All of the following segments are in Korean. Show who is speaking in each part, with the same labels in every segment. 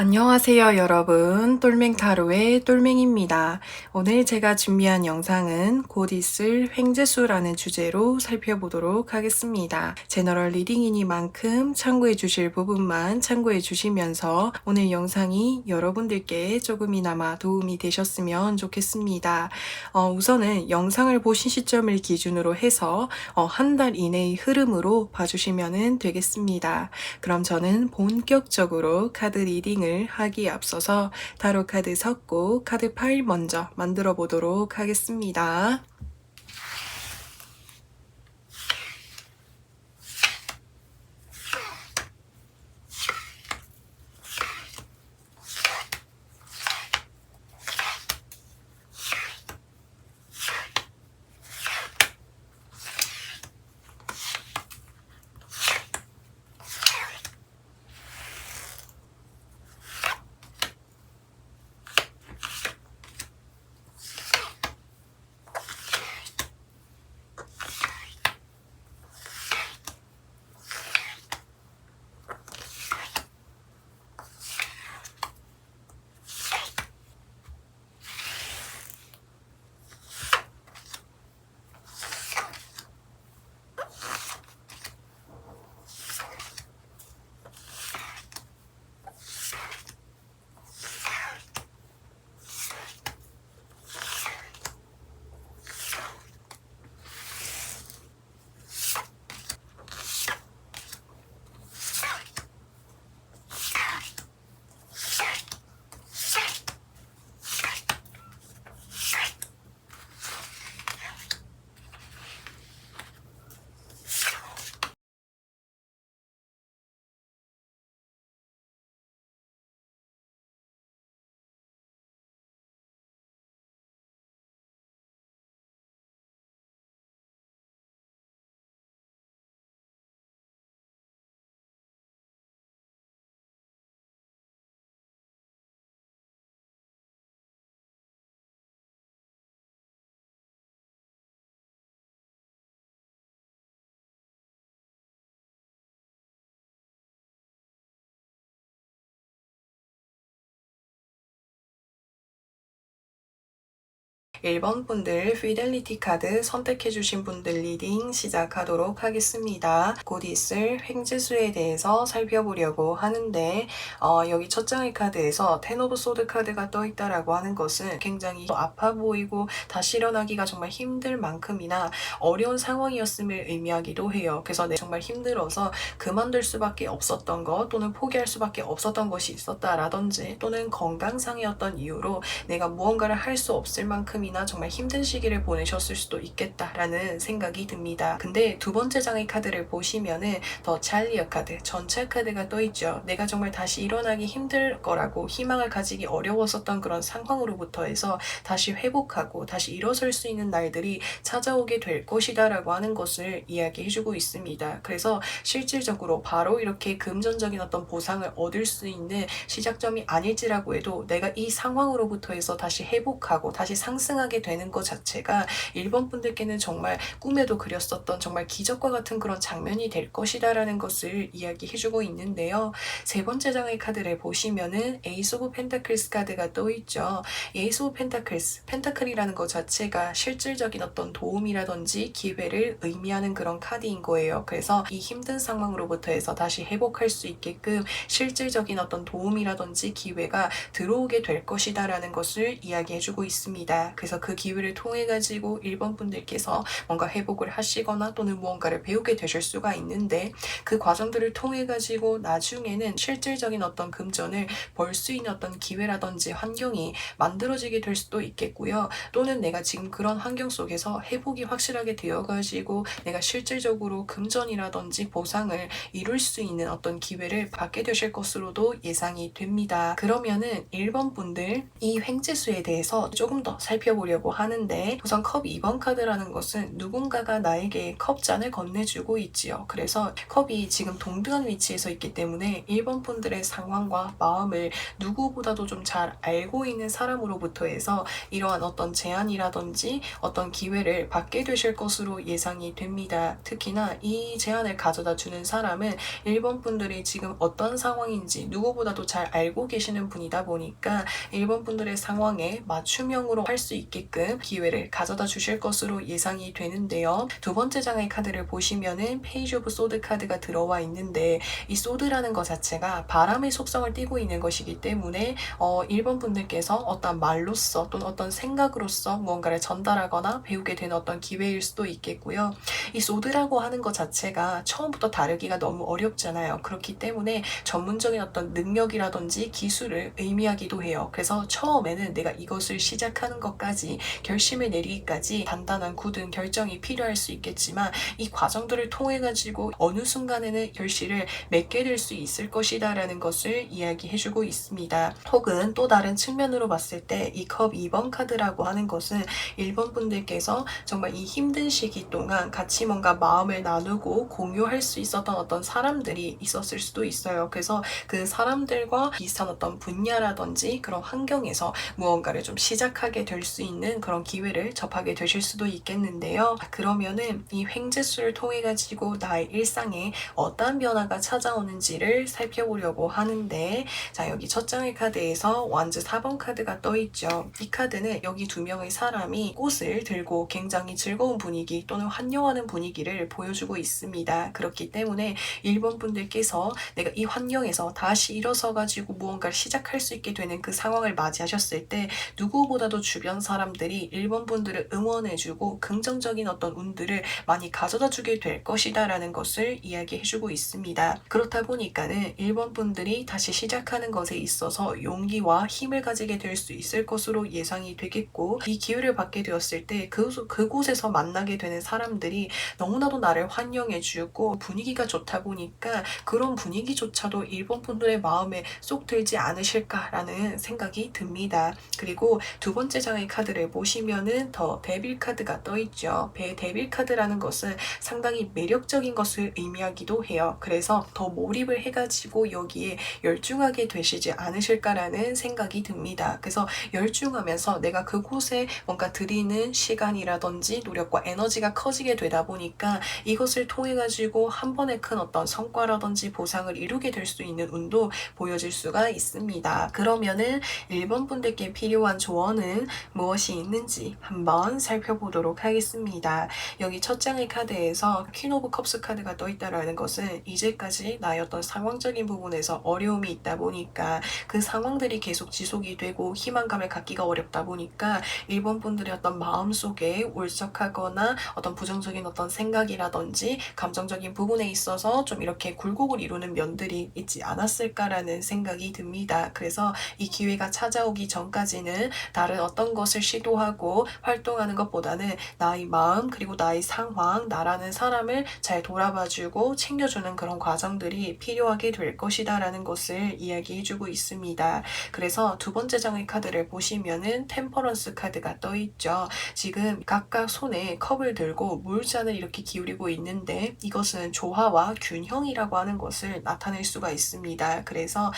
Speaker 1: 안녕하세요 여러분, 똘맹타로의 똘맹입니다. 오늘 제가 준비한 영상은 곧 있을 횡재수라는 주제로 살펴보도록 하겠습니다. 제너럴 리딩이니만큼 참고해 주실 부분만 참고해 주시면서 오늘 영상이 여러분들께 조금이나마 도움이 되셨으면 좋겠습니다. 우선은 영상을 보신 시점을 기준으로 해서 한 달 이내의 흐름으로 봐주시면 되겠습니다. 그럼 저는 본격적으로 카드 리딩을 하기에 앞서서 타로 카드 섞고 카드 파일 먼저 만들어 보도록 하겠습니다. 일 번 분들 피델리티 카드 선택해주신 분들 리딩 시작하도록 하겠습니다. 곧 있을 횡재수에 대해서 살펴보려고 하는데 여기 첫 장의 카드에서 텐 오브 소드 카드가 떠있다라고 하는 것은 굉장히 아파 보이고 다시 일어나기가 정말 힘들 만큼이나 어려운 상황이었음을 의미하기도 해요. 그래서 정말 힘들어서 그만둘 수밖에 없었던 것 또는 포기할 수밖에 없었던 것이 있었다라든지 또는 건강상의 어떤 이유로 내가 무언가를 할 수 없을 만큼이나 정말 힘든 시기를 보내셨을 수도 있겠다라는 생각이 듭니다. 근데 두 번째 장의 카드를 보시면은 더 찰리어 카드, 전차 카드가 떠있죠. 내가 정말 다시 일어나기 힘들 거라고 희망을 가지기 어려웠었던 그런 상황으로부터 해서 다시 회복하고 다시 일어설 수 있는 날들이 찾아오게 될 것이다 라고 하는 것을 이야기해주고 있습니다. 그래서 실질적으로 바로 이렇게 금전적인 어떤 보상을 얻을 수 있는 시작점이 아닐지라고 해도 내가 이 상황으로부터 해서 다시 회복하고 다시 상승하게 되는 것 자체가 1번 분들께는 정말 꿈에도 그렸었던 정말 기적과 같은 그런 장면이 될 것이다 라는 것을 이야기해주고 있는데요. 세 번째 장의 카드를 보시면은 에이스 오브 펜타클스 카드가 떠있죠. 에이스 오브 펜타클스, 펜타클이라는 것 자체가 실질적인 어떤 도움이라든지 기회를 의미하는 그런 카드인 거예요. 그래서 이 힘든 상황으로부터 해서 다시 회복할 수 있게끔 실질적인 어떤 도움이라든지 기회가 들어오게 될 것이다 라는 것을 이야기해주고 있습니다. 그래서 그 기회를 통해 가지고 1번 분들께서 뭔가 회복을 하시거나 또는 무언가를 배우게 되실 수가 있는데 그 과정들을 통해 가지고 나중에는 실질적인 어떤 금전을 벌 수 있는 어떤 기회라든지 환경이 만들어지게 될 수도 있겠고요. 또는 내가 지금 그런 환경 속에서 회복이 확실하게 되어 가지고 내가 실질적으로 금전이라든지 보상을 이룰 수 있는 어떤 기회를 받게 되실 것으로도 예상이 됩니다. 그러면은 1번 분들 이 횡재수에 대해서 조금 더 살펴보도록 살펴보려고 하는데, 우선 컵 2번 카드라는 것은 누군가가 나에게 컵잔을 건네주고 있지요. 그래서 컵이 지금 동등한 위치에서 있기 때문에 1번 분들의 상황과 마음을 누구보다도 좀 잘 알고 있는 사람으로부터 해서 이러한 어떤 제안이라든지 어떤 기회를 받게 되실 것으로 예상이 됩니다. 특히나 이 제안을 가져다 주는 사람은 1번 분들이 지금 어떤 상황인지 누구보다도 잘 알고 계시는 분이다 보니까 1번 분들의 상황에 맞춤형으로 할 수 있게끔 기회를 가져다 주실 것으로 예상이 되는데요. 두 번째 장의 카드를 보시면은 페이지 오브 소드 카드가 들어와 있는데, 이 소드라는 것 자체가 바람의 속성을 띠고 있는 것이기 때문에 1번 분들께서 어떤 말로써 또는 어떤 생각으로서 무언가를 전달하거나 배우게 되는 어떤 기회일 수도 있겠고요. 이 소드라고 하는 것 자체가 처음부터 다루기가 너무 어렵잖아요. 그렇기 때문에 전문적인 어떤 능력이라든지 기술을 의미하기도 해요. 그래서 처음에는 내가 이것을 시작하는 것까지 결심을 내리기까지 단단한 굳은 결정이 필요할 수 있겠지만, 이 과정들을 통해 가지고 어느 순간에는 결실을 맺게 될 수 있을 것이다 라는 것을 이야기해주고 있습니다. 혹은 또 다른 측면으로 봤을 때 이 컵 2번 카드라고 하는 것은 1번 분들께서 정말 이 힘든 시기 동안 같이 뭔가 마음을 나누고 공유할 수 있었던 어떤 사람들이 있었을 수도 있어요. 그래서 그 사람들과 비슷한 어떤 분야라든지 그런 환경에서 무언가를 좀 시작하게 될 수 있는 그런 기회를 접하게 되실 수도 있겠는데요. 그러면은 이 횡재수를 통해 가지고 나의 일상에 어떠한 변화가 찾아오는지를 살펴보려고 하는데, 자, 여기 첫 장의 카드에서 완즈 4번 카드가 떠있죠. 이 카드는 여기 두 명의 사람이 꽃을 들고 굉장히 즐거운 분위기 또는 환영하는 분위기를 보여주고 있습니다. 그렇기 때문에 1번 분들께서 내가 이 환경에서 다시 일어서 가지고 무언가를 시작할 수 있게 되는 그 상황을 맞이하셨을 때 누구보다도 주변 사람들이 1번 분들을 응원해주고 긍정적인 어떤 운들을 많이 가져다 주게 될 것이다 라는 것을 이야기해주고 있습니다. 그렇다 보니까는 1번 분들이 다시 시작하는 것에 있어서 용기와 힘을 가지게 될 수 있을 것으로 예상이 되겠고, 이 기회를 받게 되었을 때 그곳에서 만나게 되는 사람들이 너무나도 나를 환영해주고 분위기가 좋다 보니까 그런 분위기조차도 1번 분들의 마음에 쏙 들지 않으실까라는 생각이 듭니다. 그리고 두 번째 장의 카드를 보시면은 더 데빌 카드가 떠있죠. 데빌 카드라는 것은 상당히 매력적인 것을 의미하기도 해요. 그래서 더 몰입을 해가지고 여기에 열중하게 되시지 않으실까라는 생각이 듭니다. 그래서 열중하면서 내가 그곳에 뭔가 들이는 시간이라든지 노력과 에너지가 커지게 되다 보니까 이것을 통해 가지고 한 번에 큰 어떤 성과라든지 보상을 이루게 될 수 있는 운도 보여질 수가 있습니다. 그러면은 1번 분들께 필요한 조언은 무엇이 있는지 한번 살펴보도록 하겠습니다. 여기 첫 장의 카드에서 퀸 오브 컵스 카드가 떠있다라는 것은 이제까지 나의 어떤 상황적인 부분에서 어려움이 있다 보니까 그 상황들이 계속 지속이 되고 희망감을 갖기가 어렵다 보니까 1번 분들의 어떤 마음속에 울적하거나 어떤 부정적인 어떤 생각이라든지 감정적인 부분에 있어서 좀 이렇게 굴곡을 이루는 면들이 있지 않았을까라는 생각이 듭니다. 그래서 이 기회가 찾아오기 전까지는 다른 어떤 것을 시도하고 활동하는 것보다는 나의 마음 그리고 나의 상황, 나라는 사람을 잘 돌아봐주고 챙겨주는 그런 과정들이 필요하게 될 것이다 라는 것을 이야기해주고 있습니다. 그래서 두 번째 장의 카드를 보시면은 템퍼런스 카드가 떠있죠. 지금 각각 손에 컵을 들고 물잔을 이렇게 기울이고 있는데, 이것은 조화와 균형이라고 하는 것을 나타낼 수가 있습니다. 그래서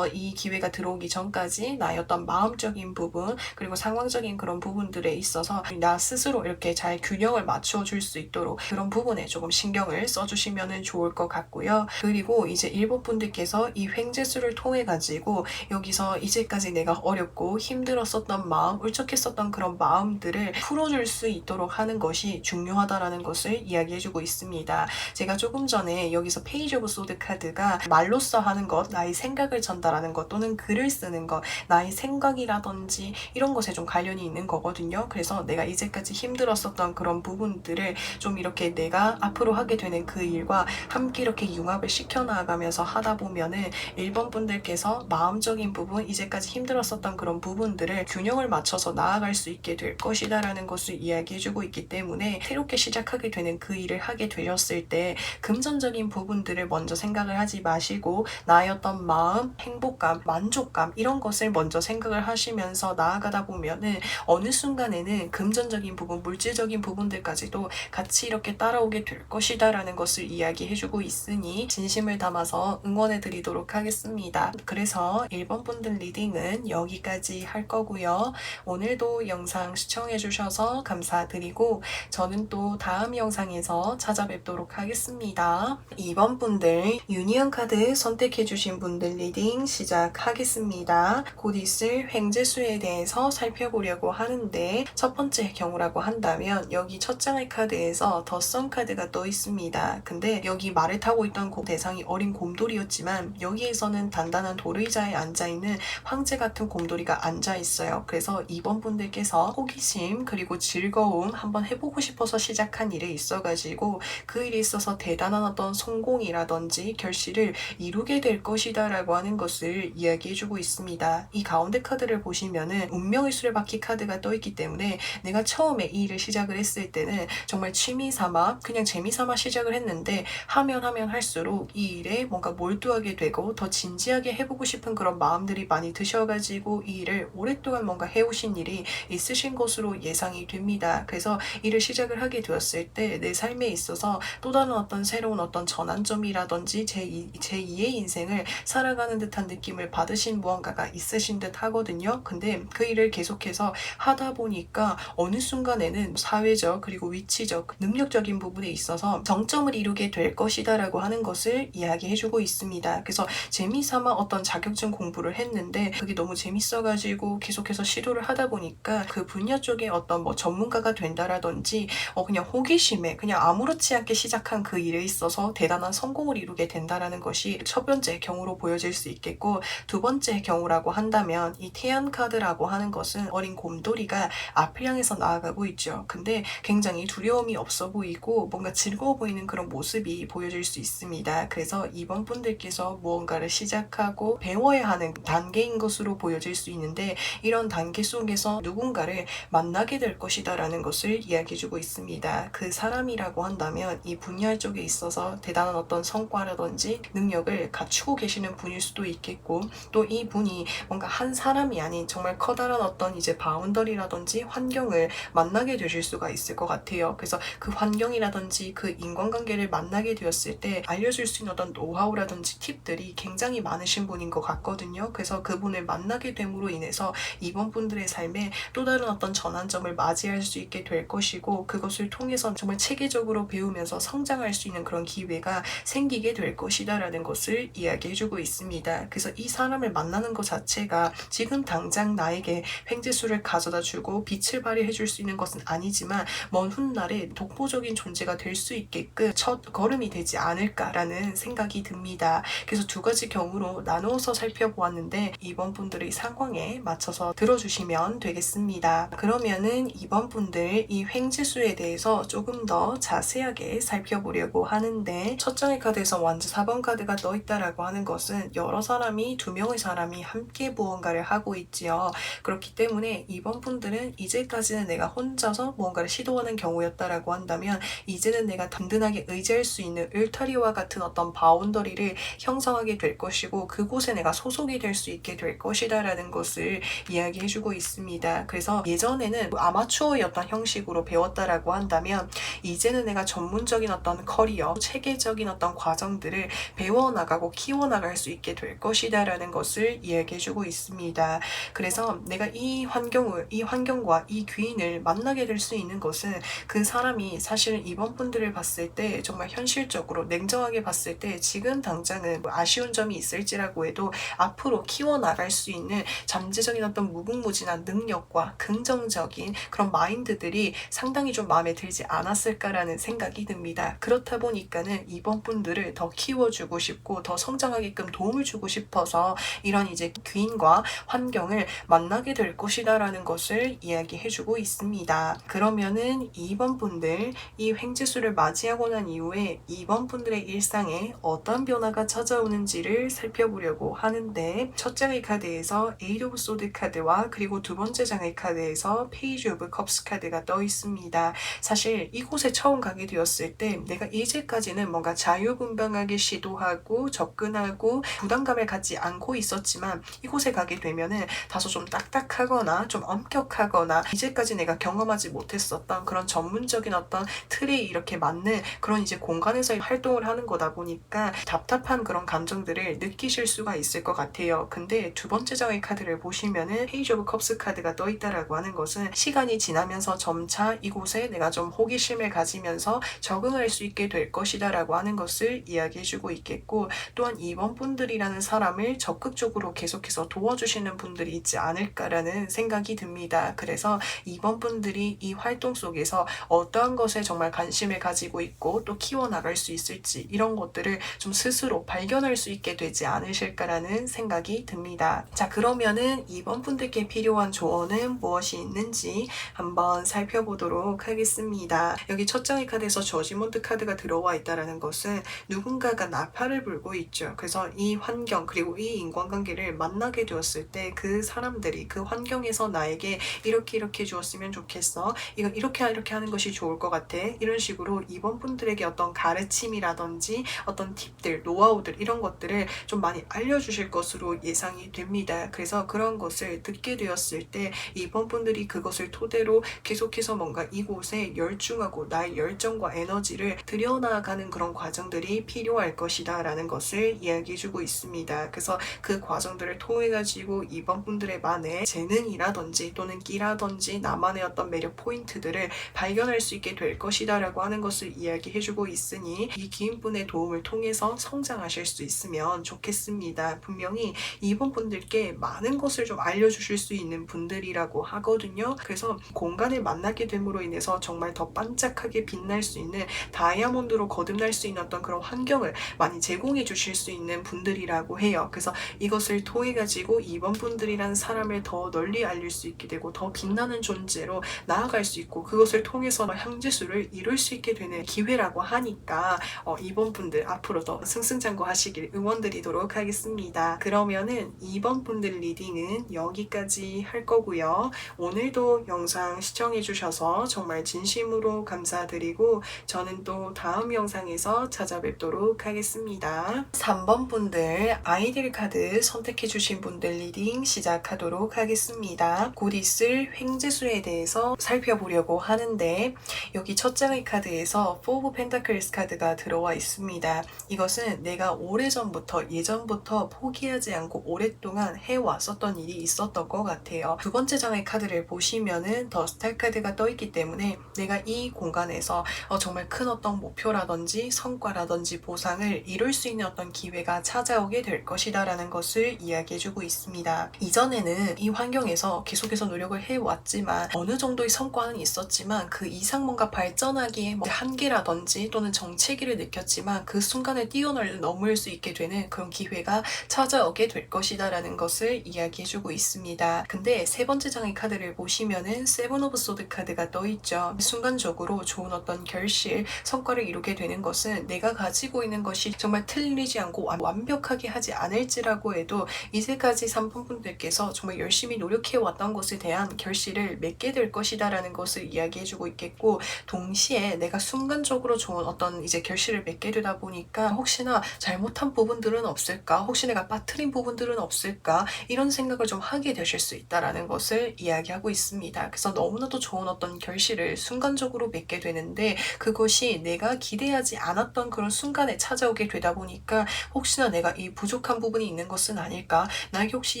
Speaker 1: 이 기회가 들어오기 전까지 나의 어떤 마음적인 부분 그리고 상황적인 그런 부분들에 있어서 나 스스로 이렇게 잘 균형을 맞춰줄 수 있도록 그런 부분에 조금 신경을 써주시면 좋을 것 같고요. 그리고 이제 1번 분들께서 이 횡재수를 통해 가지고 여기서 이제까지 내가 어렵고 힘들었었던 마음, 울적했었던 그런 마음들을 풀어줄 수 있도록 하는 것이 중요하다라는 것을 이야기해주고 있습니다. 제가 조금 전에 여기서 페이지 오브 소드 카드가 말로써 하는 것, 나의 생각을 전달하는 것 또는 글을 쓰는 것, 나의 생각이라든지 이런 것에 좀 관련이 있는 거거든요. 그래서 내가 이제까지 힘들었었던 그런 부분들을 좀 이렇게 내가 앞으로 하게 되는 그 일과 함께 이렇게 융합을 시켜나가면서 하다 보면은 1번 분들께서 마음적인 부분, 이제까지 힘들었었던 그런 부분들을 균형을 맞춰서 나아갈 수 있게 될 것이다 라는 것을 이야기해주고 있기 때문에 새롭게 시작하게 되는 그 일을 하게 되셨을 때 금전적인 부분들을 먼저 생각을 하지 마시고 나의 어떤 마음, 행복감, 만족감 이런 것을 먼저 생각을 하시면서 나아가다 보면은 어느 순간에는 금전적인 부분, 물질적인 부분들까지도 같이 이렇게 따라오게 될 것이다 라는 것을 이야기해주고 있으니 진심을 담아서 응원해 드리도록 하겠습니다. 그래서 1번 분들 리딩은 여기까지 할 거고요. 오늘도 영상 시청해 주셔서 감사드리고 저는 또 다음 영상에서 찾아뵙도록 하겠습니다. 2번 분들 유니언 카드 선택해 주신 분들 리딩 시작하겠습니다. 곧 있을 횡재수에 대해서 살펴보려고 하는데 첫 번째 경우라고 한다면 여기 첫 장의 카드에서 더 선 카드가 떠 있습니다. 근데 여기 말을 타고 있던 대상이 어린 곰돌이였지만 여기에서는 단단한 돌의자에 앉아있는 황제 같은 곰돌이가 앉아있어요. 그래서 2번 분들께서 호기심 그리고 즐거움 한번 해보고 싶어서 시작한 일에 있어가지고 그 일에 있어서 대단한 어떤 성공이라든지 결실을 이루게 될 것이다 라고 하는 것을 이야기해주고 있습니다. 이 가운데 카드를 보시면은 운명의 수레바퀴 카드가 떠있기 때문에 내가 처음에 이 일을 시작을 했을 때는 정말 취미삼아 그냥 재미삼아 시작을 했는데 하면 할수록 이 일에 뭔가 몰두하게 되고 더 진지하게 해보고 싶은 그런 마음들이 많이 드셔가지고 이 일을 오랫동안 뭔가 해오신 일이 있으신 것으로 예상이 됩니다. 그래서 일을 시작을 하게 되었을 때 내 삶에 있어서 또 다른 어떤 새로운 어떤 전환점이라든지 제2의 인생을 살아가는 듯한 느낌을 받으신 무언가가 있으신 듯 하거든요. 근데 그 일을 계속해서 하다 보니까 어느 순간에는 사회적 그리고 위치적 능력적인 부분에 있어서 정점을 이루게 될 것이다 라고 하는 것을 이야기해주고 있습니다. 그래서 재미삼아 어떤 자격증 공부를 했는데 그게 너무 재밌어가지고 계속해서 시도를 하다 보니까 그 분야 쪽에 어떤 뭐 전문가가 된다라든지 그냥 호기심에 그냥 아무렇지 않게 시작한 그 일에 있어서 대단한 성공을 이루게 된다라는 것이 첫 번째 경우로 보여질 수 있겠고, 두 번째 경우라고 한다면 이 태연 카드라고 하는 것은 어린 곰돌이가 앞을 향해서 나아가고 있죠. 근데 굉장히 두려움이 없어 보이고 뭔가 즐거워 보이는 그런 모습이 보여질 수 있습니다. 그래서 이번 분들께서 무언가를 시작하고 배워야 하는 단계인 것으로 보여질 수 있는데 이런 단계 속에서 누군가를 만나게 될 것이다 라는 것을 이야기해주고 있습니다. 그 사람이라고 한다면 이 분야 쪽에 있어서 대단한 어떤 성과라든지 능력을 갖추고 계시는 분일 수도 있겠고, 또 이 분이 뭔가 한 사람이 아닌 정말 커다란 어떤 이제 바운더리라든지 환경을 만나게 되실 수가 있을 것 같아요. 그래서 그 환경이라든지 그 인간관계를 만나게 되었을 때 알려줄 수 있는 어떤 노하우라든지 팁들이 굉장히 많으신 분인 것 같거든요. 그래서 그분을 만나게 됨으로 인해서 이번 분들의 삶에 또 다른 어떤 전환점을 맞이할 수 있게 될 것이고, 그것을 통해서 정말 체계적으로 배우면서 성장할 수 있는 그런 기회가 생기게 될 것이다 라는 것을 이야기해주고 있습니다. 그래서 이 사람을 만나는 것 자체가 지금 당장 나에게 횡재수를 가져다 주고 빛을 발휘해 줄 수 있는 것은 아니지만 먼 훗날에 독보적인 존재가 될 수 있게끔 첫 걸음이 되지 않을까라는 생각이 듭니다. 그래서 두 가지 경우로 나누어서 살펴보았는데 이번 분들의 상황에 맞춰서 들어주시면 되겠습니다. 그러면은 이번 분들 이 횡재수에 대해서 조금 더 자세하게 살펴보려고 하는데, 첫 장의 카드에서 완주 4번 카드가 떠있다라고 하는 것은 여러 사람이, 두 명의 사람이 함께 무언가를 하고 있지요. 그렇기 때문에 이번 분들은 이제까지는 내가 혼자서 무언가를 시도하는 경우였다라고 한다면 이제는 내가 든든하게 의지할 수 있는 울타리와 같은 어떤 바운더리를 형성하게 될 것이고 그곳에 내가 소속이 될 수 있게 될 것이다 라는 것을 이야기해주고 있습니다. 그래서 예전에는 아마추어였던 형식으로 배웠다라고 한다면 이제는 내가 전문적인 어떤 커리어, 체계적인 어떤 과정들을 배워나가고 키워나갈 수 있게 될 것이다 라는 것을 이야기해주고 있습니다. 그래서 내가 이 환경과 이 귀인을 만나게 될 수 있는 것은 그 사람이 사실은 이번 분들을 봤을 때 정말 현실적으로 냉정하게 봤을 때 지금 당장은 뭐 아쉬운 점이 있을지라고 해도 앞으로 키워나갈 수 있는 잠재적인 어떤 무궁무진한 능력과 긍정적인 그런 마인드들이 상당히 좀 마음에 들지 않았을까라는 생각이 듭니다. 그렇다 보니까는 이번 분들을 더 키워주고 싶고 더 성장하게끔 도움을 주고 싶어서 이런 이제 귀인과 환경을 만나게 될 것이다라는 것을 이야기해주고 있습니다. 그러면은 2번 분들 이 횡재수를 맞이하고 난 이후에 2번 분들의 일상에 어떤 변화가 찾아오는지를 살펴보려고 하는데, 첫 장의 카드에서 에이드 오브 소드 카드와 그리고 두 번째 장의 카드에서 페이지 오브 컵스 카드가 떠 있습니다. 사실 이곳에 처음 가게 되었을 때 내가 이제까지는 뭔가 자유분방하게 시도하고 접근하고 부담감을 갖지 않고 있었지만 이곳에 가게 되면은 다소 좀 딱딱하거나 좀 엄격하거나 이제까지 내가 경험하지 못했었던 그런 전문적인 어떤 틀이 이렇게 맞는 그런 이제 공간에서 활동을 하는 거다 보니까 답답한 그런 감정들을 느끼실 수가 있을 것 같아요. 근데 두 번째 장의 카드를 보시면은 페이지 오브 컵스 카드가 떠 있다라고 하는 것은 시간이 지나면서 점차 이곳에 내가 좀 호기심을 가지면서 적응할 수 있게 될 것이다 라고 하는 것을 이야기해주고 있겠고, 또한 이번 분들이라는 사람을 적극적으로 계속해서 도와주시는 분들이 있지 않을까라는 생각이 듭니다. 그래서 이번 분들이 이 활동 속에서 어떠한 것에 정말 관심을 가지고 있고 또 키워나갈 수 있을지 이런 것들을 좀 스스로 발견할 수 있게 되지 않으실까라는 생각이 듭니다. 자, 그러면은 이번 분들께 필요한 조언은 무엇이 있는지 한번 살펴보도록 하겠습니다. 여기 첫 장의 카드에서 저지먼트 카드가 들어와 있다는 것은 누군가가 나팔을 불고 있죠. 그래서 이 환경 그리고 이 인간관계를 만나게 되었을 때 그 사람들이 그 환경에서 나에게 이렇게 해주었으면 좋겠어. 이거 이렇게 하는 것이 좋을 것 같아. 이런 식으로 이번 분들에게 어떤 가르침이라든지 어떤 팁들, 노하우들 이런 것들을 좀 많이 알려주실 것으로 예상이 됩니다. 그래서 그런 것을 듣게 되었을 때 이번 분들이 그것을 토대로 계속해서 뭔가 이곳에 열중하고 나의 열정과 에너지를 들여나가는 그런 과정들이 필요할 것이다 라는 것을 이야기해주고 있습니다. 그래서 그 과정들을 통해 가지고 이번 분들의 만의 재능이라든지 또는 끼라든지 나만의 어떤 매력 포인트들을 발견할 수 있게 될 것이다 라고 하는 것을 이야기해주고 있으니 이 기인분의 도움을 통해서 성장하실 수 있으면 좋겠습니다. 분명히 이번 분들께 많은 것을 좀 알려주실 수 있는 분들이라고 하거든요. 그래서 공간에 만나게 됨으로 인해서 정말 더 반짝하게 빛날 수 있는 다이아몬드로 거듭날 수 있는 어떤 그런 환경을 많이 제공해 주실 수 있는 분들이라고 해요. 그래서 이것을 통해 가지고 이번 분들이란 사람을 더 널리 알릴 수 있게 되고 더 빛나는 존재로 나아갈 수 있고 그것을 통해서 형제수를 이룰 수 있게 되는 기회라고 하니까 이번 분들 앞으로 더 승승장구하시길 응원드리도록 하겠습니다. 그러면은 이번 분들 리딩은 여기까지 할 거고요. 오늘도 영상 시청해 주셔서 정말 진심으로 감사드리고 저는 또 다음 영상에서 찾아뵙도록 하겠습니다. 3번 분들 아이들 카드 선택해 주신 분들 리딩 시작하도록 하겠습니다. 곧 있을 횡재수에 대해서 살펴보려고 하는데 여기 첫 장의 카드에서 4 오브 펜타클스 카드가 들어와 있습니다. 이것은 내가 오래전부터 예전부터 포기하지 않고 오랫동안 해왔었던 일이 있었던 것 같아요. 두 번째 장의 카드를 보시면은 더 스타 카드가 떠 있기 때문에 내가 이 공간에서 정말 큰 어떤 목표라든지 성과라든지 보상을 이룰 수 있는 어떤 기회가 찾아오게 될 것이다 라는 것을 이야기해주고 있습니다. 이전에는 이 환경에서 계속해서 노력을 해왔지만 어느 정도의 성과는 있었지만 그 이상 뭔가 발전하기에 한계라든지 또는 정체기를 느꼈지만 그 순간에 뛰어넘을 수 있게 되는 그런 기회가 찾아오게 될 것이다 라는 것을 이야기해주고 있습니다. 근데 세 번째 장의 카드를 보시면은 세븐 오브 소드 카드가 떠있죠. 순간적으로 좋은 어떤 결실, 성과를 이루게 되는 것은 내가 가지고 있는 것이 정말 틀리지 않고 완벽하게 하지 않을지라고 해도 이제까지 3번 분들께서 정말 열심히 노력해왔던 것에 대한 결실을 맺게 될 것이다 라는 것을 이야기해주고 있겠고, 동시에 내가 순간적으로 좋은 어떤 이제 결실을 맺게 되다 보니까 혹시나 잘못한 부분들은 없을까, 혹시 내가 빠뜨린 부분들은 없을까 이런 생각을 좀 하게 되실 수 있다라는 것을 이야기하고 있습니다. 그래서 너무나도 좋은 어떤 결실을 순간적으로 맺게 되는데 그것이 내가 기대하지 않았던 그런 순간에 찾아오게 되다 보니까 혹시나 내가 이 부족한 부분이 있는 것은 아닐까, 나에게 혹시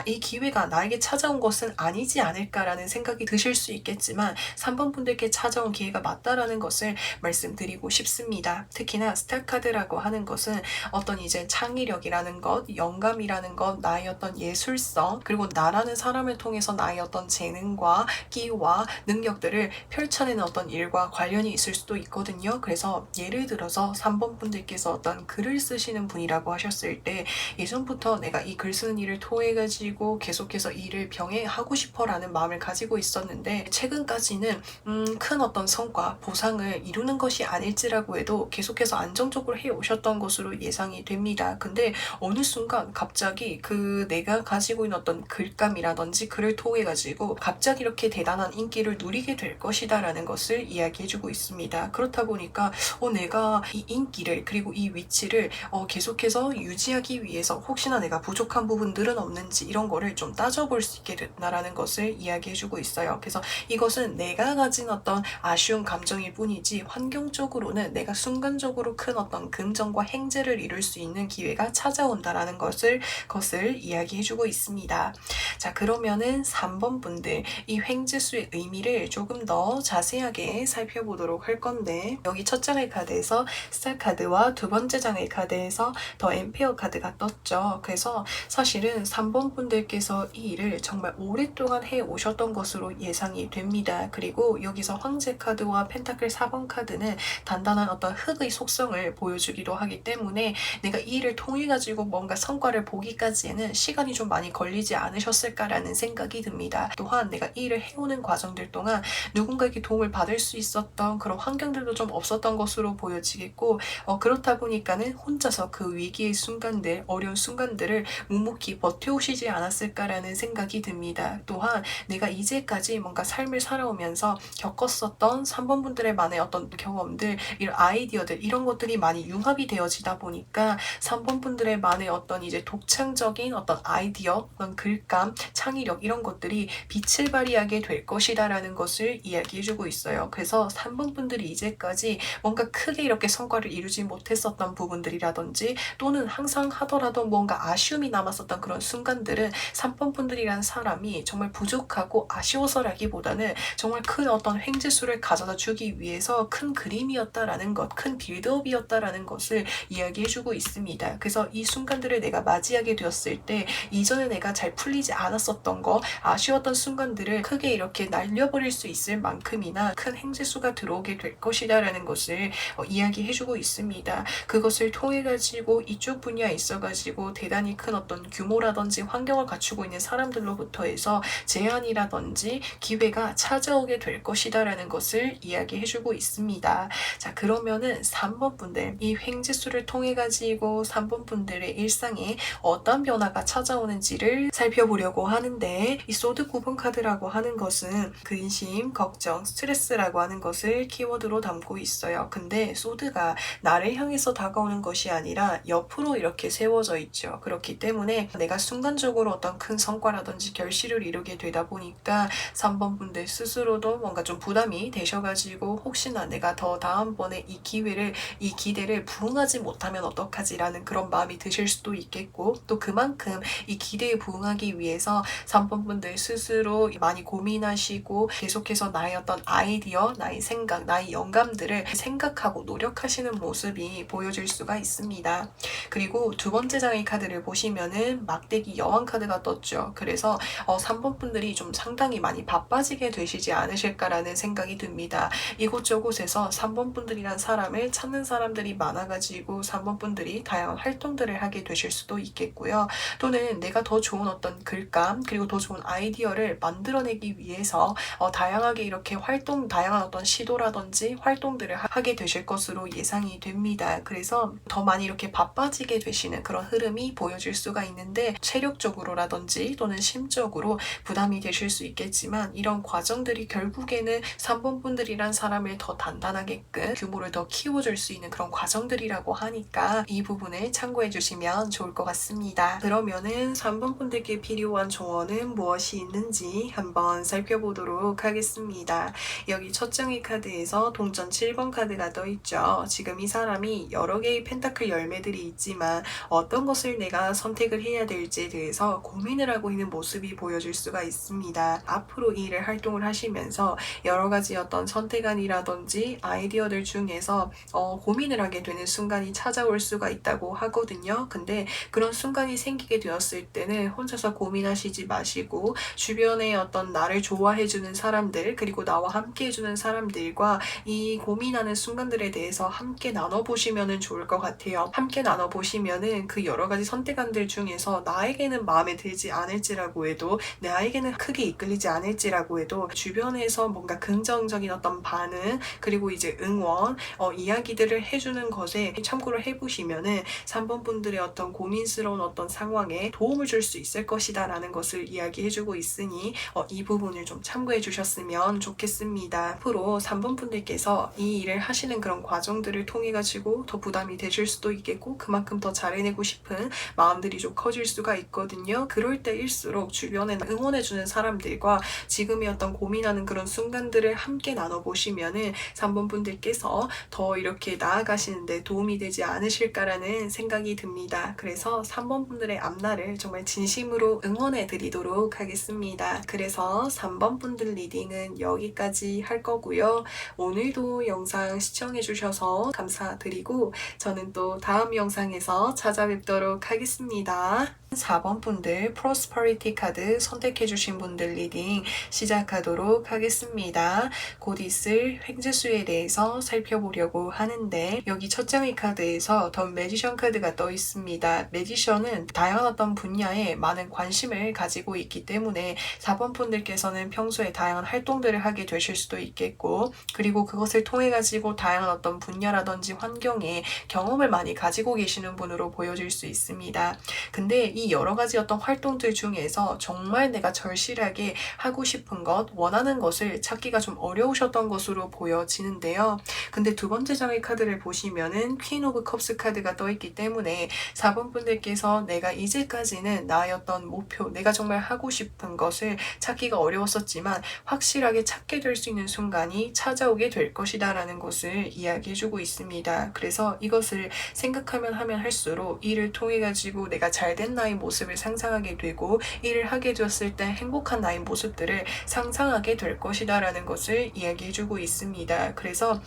Speaker 1: 이 기회가 나에게 찾아온 것은 아니지 않을까라는 생각이 드실 수 있겠지만 3번 분들께 찾아온 기회가 맞다라는 것을 말씀드리고 싶습니다. 특히나 스타 카드라고 하는 것은 어떤 이제 창의력이라는 것, 영감이라는 것, 나의 어떤 예술성, 그리고 나라는 사람을 통해서 나의 어떤 재능과 끼와 능력들을 펼쳐내는 어떤 일과 관련이 있을 수도 있거든요. 그래서 예를 들어서 3번 분들께서 어떤 글을 쓰시는 분이라고 하셨을 때 예전부터 내가 이 글 쓰는 일을 통해 가지고 계속해서 이 일을 병행하고 싶어 라는 마음을 가지고 있었는데 최근까지는 큰 어떤 성과, 보상을 이루는 것이 아닐지라고 해도 계속해서 안정적으로 해오셨던 것으로 예상이 됩니다. 근데 어느 순간 갑자기 내가 가지고 있는 어떤 글감이라든지 글을 통해 가지고 갑자기 이렇게 대단한 인기를 누리게 될 것이다 라는 것을 이야기해주고 있습니다. 그렇다 보니까 내가 이 인기를 그리고 이 위치를 계속해서 유지하기 위해서 혹시나 내가 부족한 부분들은 없는지 이런 거를 좀 따져볼 수 있게 된다라는 것을 이야기해주고 있어요. 그래서 이것은 내가 가진 어떤 아쉬운 감정일 뿐이지 환경적으로는 내가 순간적으로 큰 어떤 긍정과 행재를 이룰 수 있는 기회가 찾아온다라는 것을 이야기해주고 있습니다. 자, 그러면은 3번 분들 이 횡재수의 의미를 조금 더 자세하게 살펴보도록 할 건데, 여기 첫 장의 카드에서 스타 카드와 두 번째 장의 카드에서 더 엠페어 카드가 떴죠. 그래서 사실은 3번 분들께서 이 일을 정말 오랫동안 해 오셨던 것으로 예상이 됩니다. 그리고 여기서 황제 카드와 펜타클 4번 카드는 단단한 어떤 흙의 속성을 보여주기도 하기 때문에 내가 이 일을 통해 가지고 뭔가 성과를 보기까지에는 시간이 좀 많이 걸리지 않으셨을까라는 생각이 듭니다. 또한 내가 이 일을 해오는 과정들 동안 누군가에게 도움을 받을 수 있었던 그런 환경들도 좀 없었던 것으로 보여지겠고, 그렇다 보니까는 혼자서 그 위기의 순간들, 어려운 순간들을 묵묵히 버텨오시지 않았을까라는 생각이 듭니다. 또한 내가 이제까지 뭔가 삶을 살아오면서 겪었었던 3번 분들의만의 어떤 경험들, 이런 아이디어들, 이런 것들이 많이 융합이 되어지다 보니까 3번 분들의만의 어떤 이제 독창적인 어떤 아이디어, 어떤 글감, 창의력, 이런 것들이 빛을 발휘하게 될 것이다라는 것을 이야기해주고 있어요. 그래서 3번 분들이 이제까지 뭔가 크게 이렇게 성과를 이루지 못했었던 부분들이라든지, 또는 항상 하더라도 뭔가 아쉬움이 남았었던 그런 순간들은 3번 분들이란 사람이 정말 부족하고 아쉬워서라기보다는 정말 큰 어떤 횡재수를 가져다 주기 위해서 큰 그림이었다라는 것, 큰 빌드업이었다라는 것을 이야기해주고 있습니다. 그래서 이 순간들을 내가 맞이하게 되었을 때 이전에 내가 잘 풀리지 않았었던 거, 아쉬웠던 순간들을 크게 이렇게 날려버릴 수 있을 만큼이나 큰 행재수가 들어오게 될 것이다라는 것을 이야기해주고 있습니다. 그것을 통해 가지고 이쪽 분야에 있어 가지고 대단히 큰 어떤 규모라든지 환경을 갖추고 있는 사람들로부터 해서 제안이라든지 기회가 찾아오게 될 것이다라는 것을 이야기해주고 있습니다. 자, 그러면은 3번 분들, 이 횡재수를 통해 가지고 3번 분들의 일상에 어떤 변화가 찾아오는지를 살펴보려고 하는데, 이 소드 9번 카드라고 하는 것은 근심, 걱정, 스트레스라고 하는 것을 키워드로 담고 있어요. 근데 소드가 나를 향해서 다가오는 것이 아니라 옆으로 이렇게 세워져 있죠. 그렇기 때문에 내가 순간적으로 어떤 큰 성과라든지 결실을 이루게 되다 보니까 3번 분들 스스로도 뭔가 좀 부담이 되셔가지고, 혹시나 내가 더 다음번에 이 기회를, 이 기대를 부응하지 못하면 어떡하지라는 그런 마음이 드실 수도 있겠고, 또 그만큼 이 기대에 부응하기 위해서 3번 분들 스스로 많이 고민하시고 계속해서 나의 어떤 아이디어, 나의 생각, 나의 영감들을 생각하고 노력하시는 모습이 보여질 수가 있습니다. 그리고 두 번째 장의 카드를 보시면은 막대기 여왕 카드가 떴죠. 그래서 3번 분들이 좀 상당히 많이 바빠지게 되시지 않으실까라는 생각이 듭니다. 이곳저곳에서 3번 분들이란 사람을 찾는 사람들이 많아가지고 3번 분들이 다양한 활동들을 하게 되실 수도 있겠고요. 또는 내가 더 좋은 어떤 글감, 그리고 더 좋은 아이디어를 만들어내기 위해서 다양하게 이렇게 다양한 어떤 시도라든지 활동들을 하게 되실 것으로 예상이 됩니다. 그래서 더 많이 이렇게 바빠지게 되시는 그런 흐름이 보여질 수가 있는데, 체력적으로라든지 또는 심적으로 부담이 되실 수 있겠지만, 이런 과정들이 결국에는 3번 분들이란 사람을 더 단단하게끔 규모를 더 키워줄 수 있는 그런 과정들이라고 하니까 이 부분을 참고해 주시면 좋을 것 같습니다. 그러면은 3번 분들께 필요한 조언은 무엇이 있는지 한번 살펴보도록 하겠습니다. 여기 첫 장의 카드에서 동전 7번 카드가 떠있죠. 지금 이 사람이 여러 개의 펜타클 열매들이 있지만 어떤 것을 내가 선택을 해야 될지에 대해서 고민을 하고 있는 모습이 보여질 수가 있습니다. 앞으로 이 일을 활동을 하시면서 여러 가지 어떤 선택안이라든지 아이디어들 중에서 고민을 하게 되는 순간이 찾아올 수가 있다고 하거든요. 근데 그런 순간이 생기게 되었을 때는 혼자서 고민하시지 마시고 주변에 어떤 나를 좋아해주는 사람들, 그리고 나와 함께 해주는 사람들과 이 고민하는 순간들에 대해서 함께 나눠보시면 좋을 것 같아요. 함께 나눠보시면은 그 여러 가지 선택안들 중에서 나에게는 마음에 들지 않을지라고 해도, 나에게는 크게 이끌리지 않을지라고 해도 주변에서 뭔가 긍정적인 어떤 반응, 그리고 이제 응원, 이야기들을 해주는 것에 참고를 해보시면은 3번 분들의 어떤 고민스러운 어떤 상황에 도움을 줄 수 있을 것이다 라는 것을 이야기해주고 있으니 이 부분을 좀 참고해 주셨으면 좋겠습니다. 앞으로 3번 분들께서 이 일을 하시는 그런 과정들을 통해 가지고 더 부담이 되실 수도 있겠고 그만큼 더 잘해내고 싶은 마음들이 좀 커질 수가 있거든요. 그럴 때일수록 주변에 응원해주는 사람들과 지금의 어떤 고민하는 그런 순간들을 함께 나눠보시면은 3번 분들께서 더 이렇게 나아가시는데 도움이 되지 않으실까라는 생각이 듭니다. 그래서 3번 분들의 앞날을 정말 진심으로 응원해 드리도록 하겠습니다. 그래서 3번 분들 리딩은 여기까지 할 거고요. 오늘도 영상 시청해 주셔서 감사드리고 저는 또 다음 영상에서 찾아뵙도록 하겠습니다. 4번 분들 프로스퍼리티 카드 선택해 주신 분들 리딩 시작하도록 하겠습니다. 곧 있을 횡재수에 대해서 살펴보려고 하는데 여기 첫 장의 카드에서 더 매지션 카드가 떠 있습니다. 매지션은 다양한 어떤 분야에 많은 관심을 가지고 있기 때문에 4번 분들께서는 평소에 다양한 활동들을 하게 되실 수도 있겠고 그리고 그것을 통해 가지고 다양한 어떤 분야라든지 환경에 경험을 많이 가지고 계시는 분으로 보여질 수 있습니다. 근데 이 여러 가지 어떤 활동들 중에서 정말 내가 절실하게 하고 싶은 것, 원하는 것을 찾기가 좀 어려우셨던 것으로 보여지는데요. 근데 두 번째 장의 카드를 보시면은 퀸 오브 컵스 카드가 떠 있기 때문에 4번 분들께서 내가 이제까지는 나의 어떤 목표, 내가 정말 하고 싶은 것을 찾기가 어려웠었지만 확실하게 찾게 될 수 있는 순간이 찾아오게 될 것이다 라는 것을 이야기해주고 있습니다. 그래서 이것을 생각하면 하면 할수록 이를 통해 가지고 내가 잘된 나의 모습을 상상하게 되고 일을 하게 되었을 때 행복한 나의 모습들을 상상하게 될 것이다 라는 것을 이야기해주고 있습니다. 그래서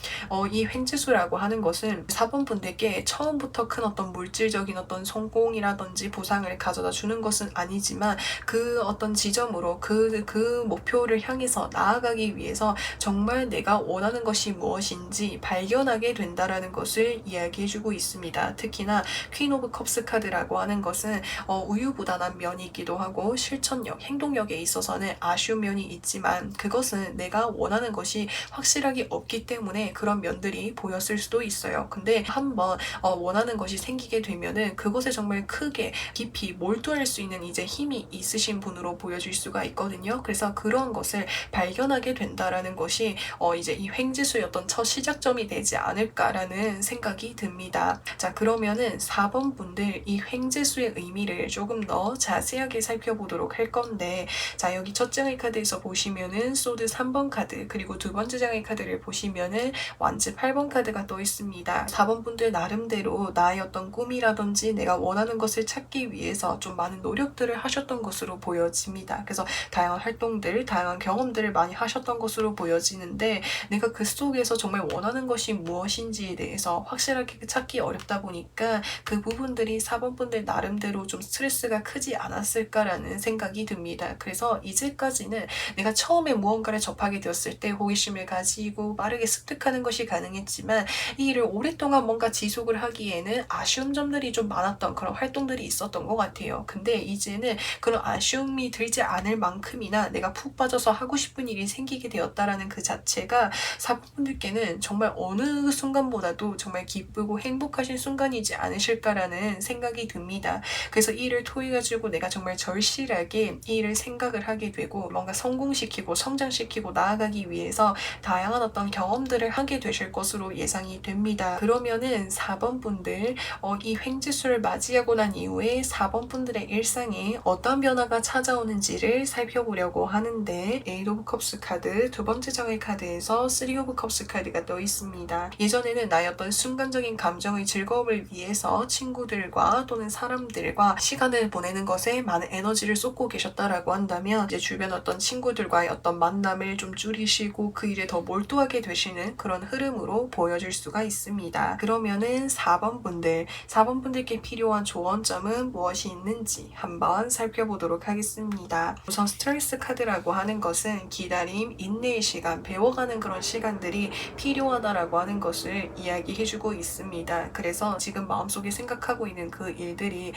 Speaker 1: 이 횡재수라고 하는 것은 4번 분들께 처음부터 큰 어떤 물질적인 어떤 성공이라든지 보상을 가져다 주는 것은 아니지만 그 어떤 지점으로 그 목표를 향해서 나아가기 위해서 정말 내가 원하는 것이 무엇인지 발견하게 된다라는 것을 이야기해주고 있습니다. 특히나 퀸 오브 컵스 카드라고 하는 것은 우유부단한 면이 있기도 하고 실천력, 행동력에 있어서는 아쉬운 면이 있지만 그것은 내가 원하는 것이 확실하게 없기 때문에 그런 면들이 보였을 수도 있어요. 근데 한번 원하는 것이 생기게 되면은 그것에 정말 크게 깊이 몰두할 수 있는 이제 힘이 있으신 분으로 보여질 수가 있거든요. 그래서 그런 것을 발견하게 된다라는 것이 이제 이 횡재수였던 첫 시작점이 되지 않을까라는 생각이 듭니다. 자, 그러면은 4번 분들 이 횡재수의 의미를 조금 더 자세하게 살펴보도록 할 건데 자, 여기 첫 장의 카드에서 보시면은 소드 3번 카드 그리고 두 번째 장의 카드를 보시면은 완즈 8번 카드가 떠 있습니다. 4번 분들 나름대로 나의 어떤 꿈이라든지 내가 원하는 것을 찾기 위해서 좀 많은 노력들을 하셨던 것으로 보여집니다. 그래서 다양한 활동들, 다양한 경험들을 많이 하셨던 것으로 보여지는데 내가 그 속에서 정말 원하는 것이 무엇인지에 대해서 확실하게 찾기 어렵다 보니까 그 부분들이 4번 분들 나름대로 좀 스트레스가 크지 않았을까라는 생각이 듭니다. 그래서 이제까지는 내가 처음에 무언가를 접하게 되었을 때 호기심을 가지고 빠르게 습득하는 것이 가능했지만 이 일을 오랫동안 뭔가 지속을 하기에는 아쉬운 점들이 좀 많았던 그런 활동들이 있었던 것 같아요. 근데 이제는 그런 아쉬움이 들지 않을 만큼이나 내가 푹 빠져서 하고 싶은 일이 생기게 되었다라는 그 자체가 4번 분들께는 정말 어느 순간보다도 정말 기쁘고 행복하신 순간이지 않으실까라는 생각이 듭니다. 그래서 이 일을 통해 가지고 내가 정말 절실하게 이 일을 생각을 하게 되고 뭔가 성공시키고 성장시키고 나아가기 위해서 다양한 어떤 경험들을 하게 되실 것으로 예상이 됩니다. 그러면은 4번 분들 이 횡재수를 맞이하고 난 이후에 4번 분들의 일상에 어떤 변화가 찾아오는지를 살펴보려고 하는데 8 오브 컵스 카드 두 번째 장의 카드에서 3 오브 컵스 카드가 떠 있습니다. 예전에는 나의 어떤 순간적인 감정의 즐거움을 위해서 친구들과 또는 사람들과 시간을 보내는 것에 많은 에너지를 쏟고 계셨다라고 한다면 이제 주변 어떤 친구들과의 어떤 만남을 좀 줄이시고 그 일에 더 몰두하게 되시는 그런 흐름으로 보여질 수가 있습니다. 그러면은 4번 분들께 필요한 조언점은 무엇이 있는지 한번 살펴보도록 하겠습니다. 우선 스트레스 카드라고 하는 것은 기다림, 인내의 시간, 배워가는 그런 시간들이 필요하다라고 하는 것을 이야기해주고 있습니다. 그래서 지금 마음속에 생각하고 있는 그 일들이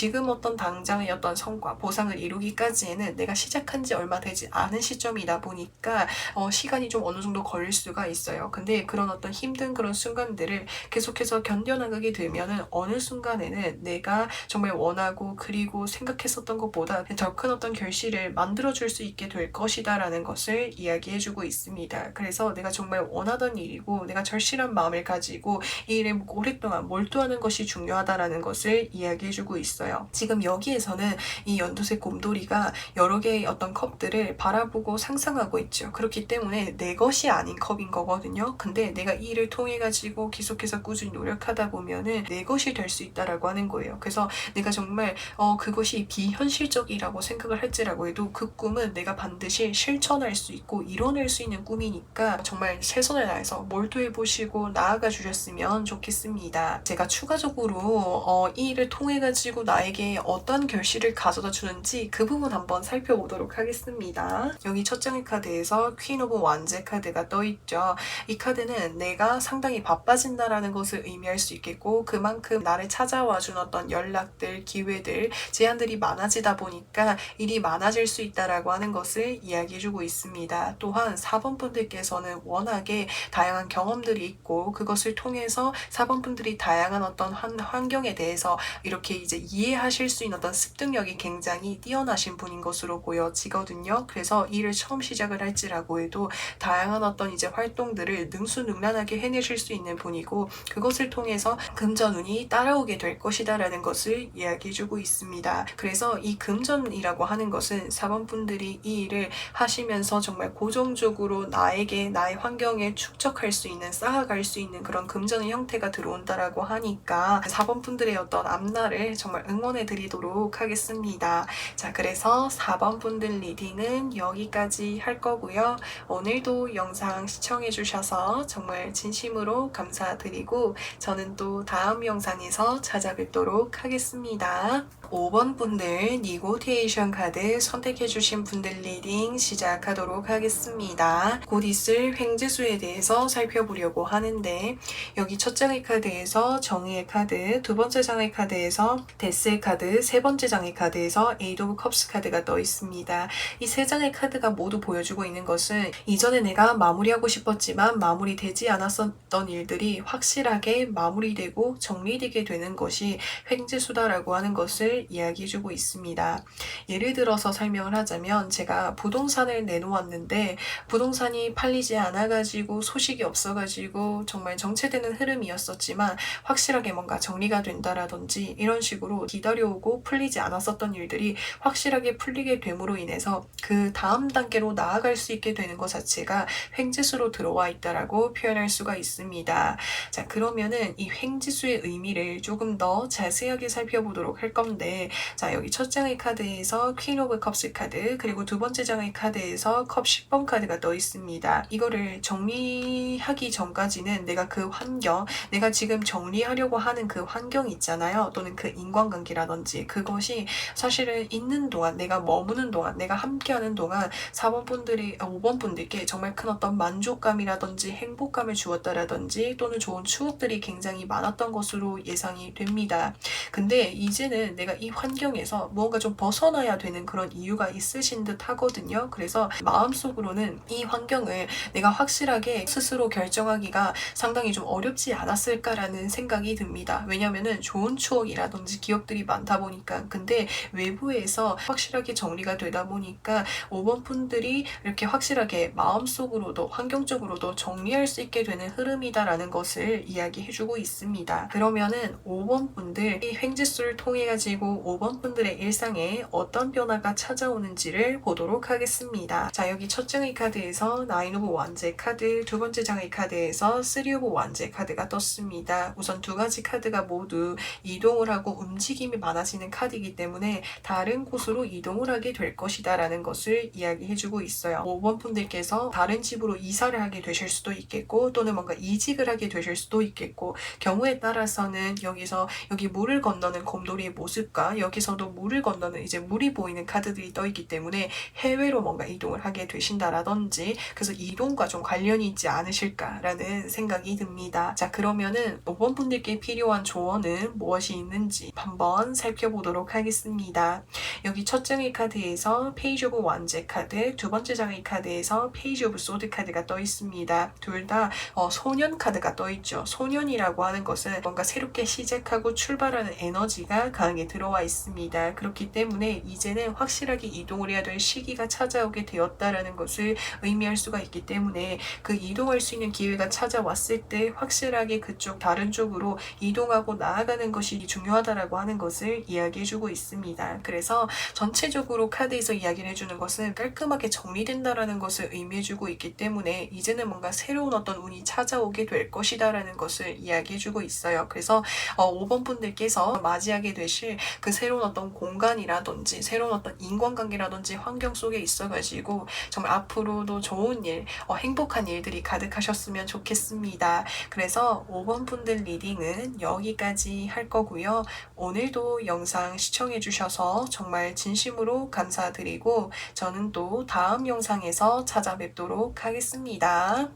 Speaker 1: 지금 어떤 당장의 어떤 성과, 보상을 이루기까지에는 내가 시작한 지 얼마 되지 않은 시점이다 보니까 시간이 좀 어느 정도 걸릴 수가 있어요. 근데 그런 어떤 힘든 그런 순간들을 계속해서 견뎌나가게 되면은 어느 순간에는 내가 정말 원하고 그리고 생각했었던 것보다 더 큰 어떤 결실을 만들어줄 수 있게 될 것이다라는 것을 이야기해주고 있습니다. 그래서 내가 정말 원하던 일이고 내가 절실한 마음을 가지고 이 일에 오랫동안 몰두하는 것이 중요하다라는 것을 이야기해주고 있어요. 지금 여기에서는 이 연두색 곰돌이가 여러 개의 어떤 컵들을 바라보고 상상하고 있죠. 그렇기 때문에 내 것이 아닌 컵인 거거든요. 근데 내가 이 일을 통해 가지고 계속해서 꾸준히 노력하다 보면은 내 것이 될 수 있다라고 하는 거예요. 그래서 내가 정말 그것이 비현실적이라고 생각을 할지라고 해도 그 꿈은 내가 반드시 실천할 수 있고 이뤄낼 수 있는 꿈이니까 정말 최선을 다해서 몰두해 보시고 나아가 주셨으면 좋겠습니다. 제가 추가적으로 이 일을 통해 가지고 나에게 어떤 결실을 가져다 주는지 그 부분 한번 살펴보도록 하겠습니다. 여기 첫 장의 카드에서 퀸 오브 완즈 카드가 떠있죠. 이 카드는 내가 상당히 바빠진다라는 것을 의미할 수 있겠고 그만큼 나를 찾아와 준 어떤 연락들, 기회들, 제안들이 많아지다 보니까 일이 많아질 수 있다라고 하는 것을 이야기해주고 있습니다. 또한 4번 분들께서는 워낙에 다양한 경험들이 있고 그것을 통해서 4번 분들이 다양한 어떤 환경에 대해서 이렇게 이제 이해하실 수 있는 어떤 습득력이 굉장히 뛰어나신 분인 것으로 보여지거든요. 그래서 일을 처음 시작을 할지라고 해도 다양한 어떤 이제 활동들을 능수능란하게 해내실 수 있는 분이고 그것을 통해서 금전운이 따라오게 될 것이다라는 것을 이야기해주고 있습니다. 그래서 이 금전이라고 하는 것은 4번 분들이 이 일을 하시면서 정말 고정적으로 나에게 나의 환경에 축적할 수 있는 쌓아갈 수 있는 그런 금전의 형태가 들어온다라고 하니까 4번 분들의 어떤 앞날을 정말 응원해 드리도록 하겠습니다. 자, 그래서 4번 분들 리딩은 여기까지 할 거고요. 오늘도 영상 시청해 주셔서 정말 진심으로 감사드리고 저는 또 다음 영상에서 찾아뵙도록 하겠습니다. 5번 분들 니고티에이션 카드 선택해주신 분들 리딩 시작하도록 하겠습니다. 곧 있을 횡재수에 대해서 살펴보려고 하는데 여기 첫 장의 카드에서 정의의 카드, 두 번째 장의 카드에서 데스의 카드, 세 번째 장의 카드에서 에이드 오브 컵스 카드가 떠 있습니다. 이 세 장의 카드가 모두 보여주고 있는 것은 이전에 내가 마무리하고 싶었지만 마무리되지 않았었던 일들이 확실하게 마무리되고 정리되게 되는 것이 횡재수다라고 하는 것을 이야기해주고 있습니다. 예를 들어서 설명을 하자면 제가 부동산을 내놓았는데 부동산이 팔리지 않아가지고 소식이 없어가지고 정말 정체되는 흐름이었었지만 확실하게 뭔가 정리가 된다라든지 이런 식으로 기다려오고 풀리지 않았었던 일들이 확실하게 풀리게 됨으로 인해서 그 다음 단계로 나아갈 수 있게 되는 것 자체가 횡재수로 들어와 있다라고 표현할 수가 있습니다. 자, 그러면은 이 횡재수의 의미를 조금 더 자세하게 살펴보도록 할 건데 자, 여기 첫 장의 카드에서 퀸 오브 컵스 카드 그리고 두 번째 장의 카드에서 컵 10번 카드가 떠 있습니다. 이거를 정리하기 전까지는 내가 그 환경, 내가 지금 정리하려고 하는 그 환경 있잖아요. 또는 그 인간관계라든지 그것이 사실은 있는 동안 내가 머무는 동안 내가 함께하는 동안 4번 분들이 5번 분들께 정말 큰 어떤 만족감이라든지 행복감을 주었다라든지 또는 좋은 추억들이 굉장히 많았던 것으로 예상이 됩니다. 근데 이제는 내가 이 환경에서 무언가 좀 벗어나야 되는 그런 이유가 있으신 듯 하거든요. 그래서 마음속으로는 이 환경을 내가 확실하게 스스로 결정하기가 상당히 좀 어렵지 않았을까라는 생각이 듭니다. 왜냐면은 좋은 추억이라든지 기억들이 많다 보니까 근데 외부에서 확실하게 정리가 되다 보니까 5번 분들이 이렇게 확실하게 마음속으로도 환경적으로도 정리할 수 있게 되는 흐름이다라는 것을 이야기해주고 있습니다. 그러면은 5번 분들 이 횡재수를 통해 가지고 5번 분들의 일상에 어떤 변화가 찾아오는지를 보도록 하겠습니다. 자, 여기 첫 장의 카드에서 나인 오브 완즈의 카드, 두 번째 장의 카드에서 3 오브 완즈의 카드가 떴습니다. 우선 두 가지 카드가 모두 이동을 하고 움직임이 많아지는 카드이기 때문에 다른 곳으로 이동을 하게 될 것이다 라는 것을 이야기해주고 있어요. 5번 분들께서 다른 집으로 이사를 하게 되실 수도 있겠고 또는 뭔가 이직을 하게 되실 수도 있겠고 경우에 따라서는 여기서 여기 물을 건너는 곰돌이의 모습과 해볼까? 여기서도 물을 건너는 이제 물이 보이는 카드들이 떠있기 때문에 해외로 뭔가 이동을 하게 되신다라든지 그래서 이동과 좀 관련이 있지 않으실까라는 생각이 듭니다. 자, 그러면은 5번 분들께 필요한 조언은 무엇이 있는지 한번 살펴보도록 하겠습니다. 여기 첫 장의 카드에서 페이지 오브 완제 카드, 두 번째 장의 카드에서 페이지 오브 소드 카드가 떠 있습니다. 둘 다 소년 카드가 떠 있죠. 소년이라고 하는 것은 뭔가 새롭게 시작하고 출발하는 에너지가 강하게 들어와 있습니다. 그렇기 때문에 이제는 확실하게 이동을 해야 될 시기가 찾아오게 되었다라는 것을 의미할 수가 있기 때문에 그 이동할 수 있는 기회가 찾아왔을 때 확실하게 그쪽 다른 쪽으로 이동하고 나아가는 것이 중요하다라고 하는 것을 이야기해주고 있습니다. 그래서 전체적으로 카드에서 이야기를 해주는 것은 깔끔하게 정리된다라는 것을 의미해주고 있기 때문에 이제는 뭔가 새로운 어떤 운이 찾아오게 될 것이다라는 것을 이야기해주고 있어요. 그래서 5번 분들께서 맞이하게 되실 그 새로운 어떤 공간이라든지 새로운 어떤 인간관계라든지 환경 속에 있어가지고 정말 앞으로도 좋은 일, 행복한 일들이 가득하셨으면 좋겠습니다. 그래서 5번 분들 리딩은 여기까지 할 거고요. 오늘도 영상 시청해주셔서 정말 진심으로 감사드리고 저는 또 다음 영상에서 찾아뵙도록 하겠습니다.